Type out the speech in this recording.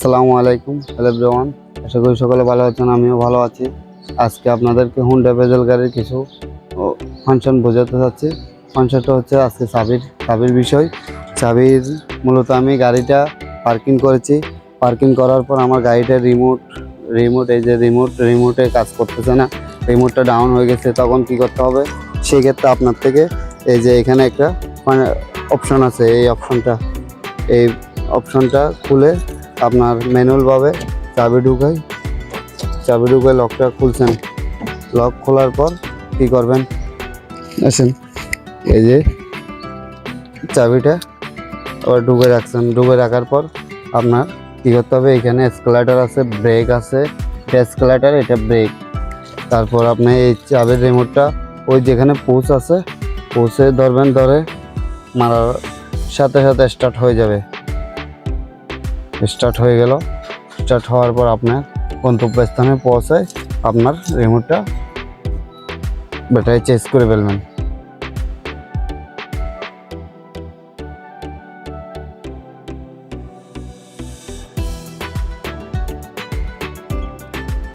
আসসালামু আলাইকুম। Hello everyone, আশা করি সকলে ভালো আছেন, আমিও ভালো আছি। আজকে আপনাদেরকে হুন্ডা ভেজেল গাড়ির কিছু ফাংশন বোঝাতে চাচ্ছি। ফাংশনটা হচ্ছে আজকে চাবির বিষয়। চাবির মূলত আমি গাড়িটা পার্কিং করেছি। পার্কিং করার পর আমার গাড়িটার রিমোট এই যে রিমোটে কাজ করতেছে না, রিমোটটা ডাউন হয়ে গেছে। তখন কি করতে হবে? সেক্ষেত্রে আপনার থেকে এই যে এখানে একটা অপশন আছে, এই অপশনটা খুলে আপনার ম্যানুয়ালভাবে চাবি ঢুকাই লকটা খুলছেন। লক খোলার পর কি করবেন? আসেন, এই যে চাবিটা আবার ঢুকে রাখার পর আপনার কী করতে হবে? এখানে এসকেলেটর আছে, ব্রেক আছে, এসকেলেটর, এটা ব্রেক। তারপর আপনি এই চাবির রিমোটটা ওই যেখানে পুশ আছে, পুশে ধরবেন, ধরে মারার সাথে সাথে স্টার্ট হয়ে যাবে। স্টার্ট হয়ে গেল। স্টার্ট হওয়ার পর আপনার গন্তব্যস্থানে পৌঁছায় আপনার রিমোটটা ব্যাটারি চেঞ্জ করে ফেলবেন।